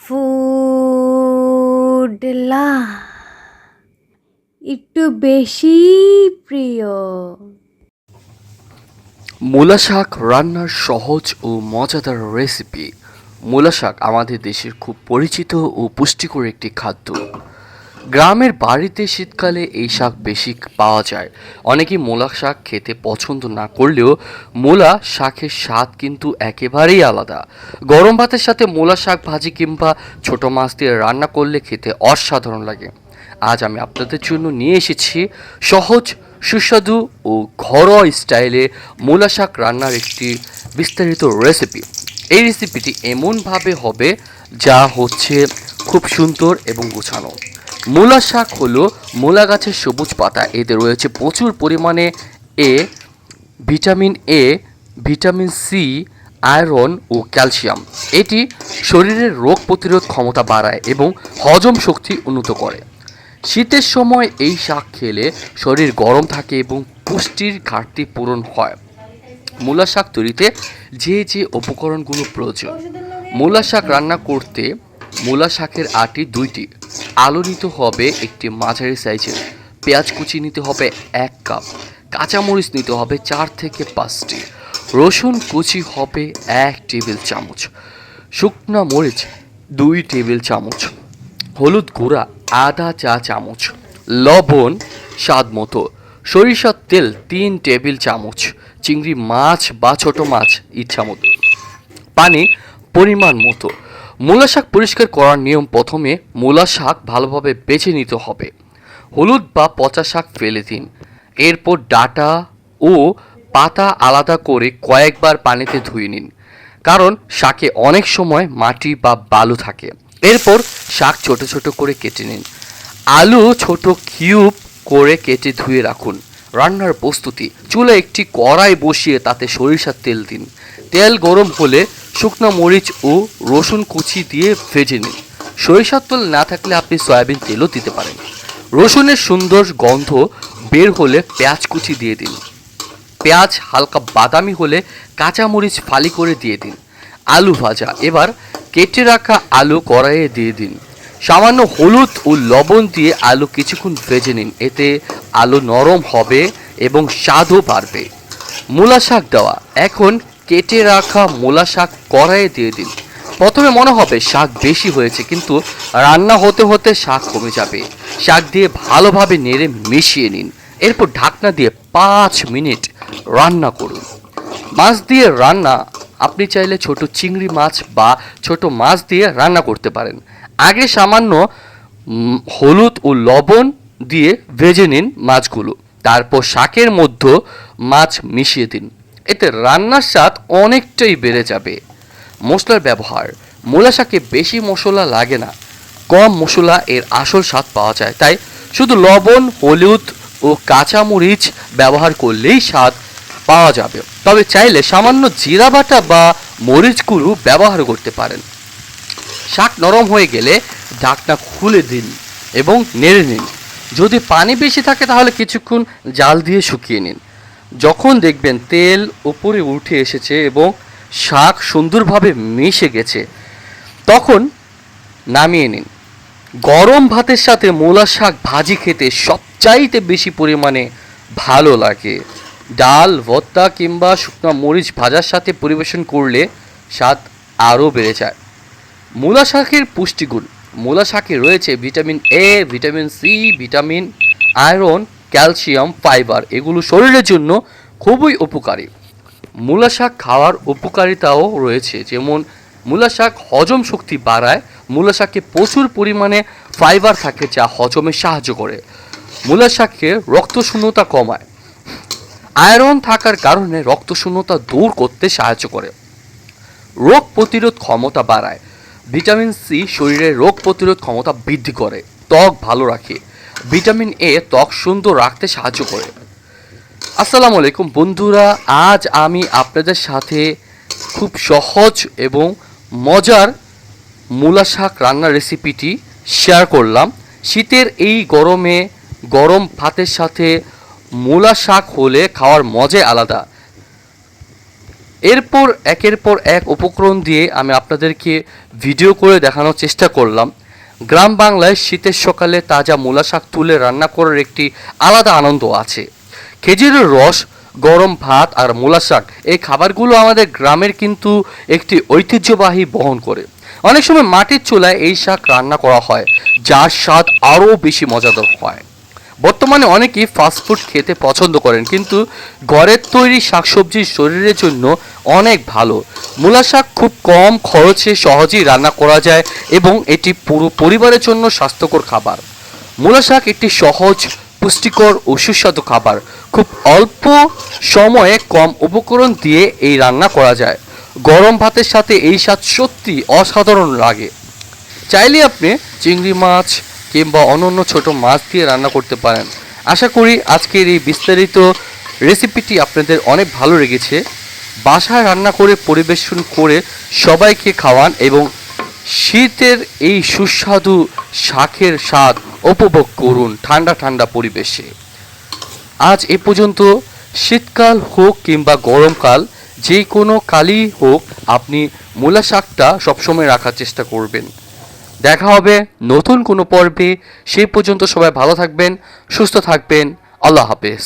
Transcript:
ফুডলা একটু বেশি প্রিয়। মূলা শাক রান্নার সহজ ও মজাদার রেসিপি। মূলা শাক আমাদের দেশের খুব পরিচিত ও পুষ্টিকর একটি খাদ্য। গ্রামের বাড়িতে শীতকালে এই শাক বেশি পাওয়া যায়। অনেকেই মূলা শাক খেতে পছন্দ না করলেও মূলা শাকের স্বাদ কিন্তু একেবারেই আলাদা। গরম ভাতের সাথে মূলা শাক ভাজি কিংবা ছোট মাছ দিয়ে রান্না করলে খেতে অসাধারণ লাগে। আজ আমি আপনাদের জন্য নিয়ে এসেছি সহজ, সুস্বাদু ও ঘরোয়া স্টাইলে মূলা শাক রান্নার একটি বিস্তারিত রেসিপি। এই রেসিপিটি এমনভাবে হবে যা হচ্ছে খুব সুন্দর এবং গোছানো। মূলা শাক হলো মূলা গাছের সবুজ পাতা। এতে রয়েছে প্রচুর পরিমাণে এ vitamin A, vitamin C, iron ও ক্যালসিয়াম। এটি শরীরের রোগ প্রতিরোধ ক্ষমতা বাড়ায় এবং হজম শক্তি উন্নত করে। শীতের সময় এই শাক খেলে শরীর গরম থাকে এবং পুষ্টির ঘাটতি পূরণ হয়। মূলা শাক তৈরিতে যে যে উপকরণগুলো প্রয়োজন। মূলা শাক রান্না করতে মূলা শাকের আটি 2টি, আলু নিতে হবে একটি মাঝারি সাইজের, পেঁয়াজ কুচি নিতে হবে 1 কাপ, কাঁচামরিচ নিতে হবে 4 থেকে 5টি, রসুন কুচি হবে 1 টেবিল চামচ, শুকনা মরিচ 2 টেবিল চামচ, হলুদ গুঁড়া আধা চা চামচ, লবণ স্বাদ মতো, সরিষার তেল 3 টেবিল চামচ, চিংড়ি মাছ বা ছোট মাছ ইচ্ছা মতো, পানি পরিমাণ মতো। মূলা শাক পরিষ্কার করার নিয়ম: প্রথমে মূলা শাক ভালোভাবে বেছে নিতে হবে। হলুদ বা পচা শাক ফেলে দিন। এরপর ডাঁটা ও পাতা আলাদা করে কয়েকবার পানিতে ধুয়ে নিন, কারণ শাকে অনেক সময় মাটি বা বালু থাকে। এরপর শাক ছোট ছোট করে কেটে নিন। আলু ছোট কিউব করে কেটে ধুয়ে রাখুন। রান্নার প্রস্তুতি: চুলায় একটি কড়াই বসিয়ে তাতে সরিষার তেল দিন। তেল গরম হলে শুকনো মরিচ ও রসুন কুচি দিয়ে ভেজে নিন। সরিষার তেল না থাকলে আপনি সয়াবিন তেলও দিতে পারেন। রসুনের সুন্দর গন্ধ বের হলে পেঁয়াজ কুচি দিয়ে দিন। পেঁয়াজ হালকা বাদামি হলে কাঁচামরিচ ফালি করে দিয়ে দিন। আলু ভাজা: এবার কেটে রাখা আলু কড়াইয়ে দিয়ে দিন। সামান্য হলুদ ও লবণ দিয়ে আলু কিছুক্ষণ ভেজে নিন। এতে আলু নরম হবে এবং স্বাদও বাড়বে। মূলা শাক দেওয়া: এখন কেটে রাখা মূলা শাক কড়াইয়ে দিয়ে দিন। প্রথমে মনে হবে শাক বেশি হয়েছে, কিন্তু রান্না হতে হতে শাক কমে যাবে। শাক দিয়ে ভালোভাবে নেড়ে মিশিয়ে নিন। এরপর ঢাকনা দিয়ে 5 মিনিট রান্না করুন। মাছ দিয়ে রান্না: আপনি চাইলে ছোট চিংড়ি মাছ বা ছোট মাছ দিয়ে রান্না করতে পারেন। আগে সামান্য হলুদ ও লবণ দিয়ে ভেজে নিন মাছগুলো, তারপর শাকের মধ্যে মাছ মিশিয়ে দিন। এতে রান্নার স্বাদ অনেকটাই বেড়ে যাবে। মশলার ব্যবহার: মূলা শাকে বেশি মশলা লাগে না, কম মশলা এর আসল স্বাদ পাওয়া যায়। তাই শুধু লবণ, হলুদ ও কাঁচামরিচ ব্যবহার করলেই স্বাদ পাওয়া যাবে। তবে চাইলে সামান্য জিরা বাটা বা মরিচ গুঁড়ো ব্যবহার করতে পারেন। শাক নরম হয়ে গেলে ঢাকনা খুলে দিন এবং নেড়ে নিন। যদি পানি বেশি থাকে তাহলে কিছুক্ষণ জাল দিয়ে শুকিয়ে নিন। যখন দেখবেন তেল উপরে উঠে এসেছে এবং শাক সুন্দরভাবে মিশে গেছে, তখন নামিয়ে নিন। গরম ভাতের সাথে মূলা শাক ভাজি খেতে সবচাইতে বেশি পরিমাণে ভালো লাগে। ডাল, ভর্তা কিংবা শুকনো মরিচ ভাজার সাথে পরিবেশন করলে স্বাদ আরও বেড়ে যায়। মূলা শাকের পুষ্টিগুণ: মূলা শাকে রয়েছে vitamin A, vitamin C, vitamin, iron, calcium, fibre. এগুলো শরীরের জন্য খুবই উপকারী। মূলা শাক খাওয়ার উপকারিতাও রয়েছে, যেমন মূলা শাক হজম শক্তি বাড়ায়। মূলা শাকে প্রচুর পরিমাণে ফাইবার থাকে যা হজমে সাহায্য করে। মূলা শাকে রক্তশূন্যতা কমায়। আয়রন থাকার কারণে রক্তশূন্যতা দূর করতে সাহায্য করে। রোগ প্রতিরোধ ক্ষমতা বাড়ায়। ভিটামিন সি শরীরের রোগ প্রতিরোধ ক্ষমতা বৃদ্ধি করে, ত্বক ভালো রাখে। ভিটামিন এ ত্বক সুন্দর রাখতে সাহায্য করে। আসসালামু আলাইকুম বন্ধুরা, আজ আমি আপনাদের সাথে খুব সহজ এবং মজার মূলা শাক রান্নার রেসিপিটি শেয়ার করলাম। শীতের এই গরমে গরম ভাতের সাথে মূলা শাক হলে খাওয়ার মজাই আলাদা। এরপর একের পর এক উপকরণ দিয়ে আমি আপনাদেরকে ভিডিও করে দেখানোর চেষ্টা করলাম। গ্রাম বাংলায় শীতের সকালে তাজা মূলা শাক তুলে রান্না করার একটি আলাদা আনন্দ আছে। খেজুরের রস, গরম ভাত আর মূলা শাক, এই খাবারগুলো আমাদের গ্রামের কিন্তু একটি ঐতিহ্যবাহী বহন করে। অনেক সময় মাটির চুলায় এই শাক রান্না করা হয়, যার স্বাদ আরও বেশি মজাদার হয়। বর্তমানে অনেকেই ফাস্টফুড খেতে পছন্দ করেন, কিন্তু ঘরের তৈরি শাকসবজি শরীরের জন্য অনেক ভালো। মূলা শাক খুব কম খরচে সহজেই রান্না করা যায় এবং এটি পুরো পরিবারের জন্য স্বাস্থ্যকর খাবার। মূলা শাক একটি সহজ, পুষ্টিকর ও সুস্বাদু খাবার। খুব অল্প সময়ে কম উপকরণ দিয়ে এই রান্না করা যায়। গরম ভাতের সাথে এই স্বাদ সত্যি অসাধারণ লাগে। চাইলে আপনি চিংড়ি মাছ কিংবা অন্যান্য ছোট মাছ দিয়ে রান্না করতে পারেন। আশা করি আজকের এই বিস্তারিত রেসিপিটি আপনাদের অনেক ভালো লেগেছে। বাসায় রান্না করে পরিবেশন করে সবাইকে খাওয়ান এবং শীতের এই সুস্বাদু শাকের স্বাদ উপভোগ করুন ঠান্ডা ঠান্ডা পরিবেশে। আজ এ পর্যন্ত। শীতকাল হোক কিংবা গরমকাল, যে কোনো কালই হোক, আপনি মূলা শাকটা সবসময় রাখার চেষ্টা করবেন। দেখা হবে নতুন কোনো পর্বে। সেই পর্যন্ত সবাই ভালো থাকবেন, সুস্থ থাকবেন। আল্লাহ হাফেজ।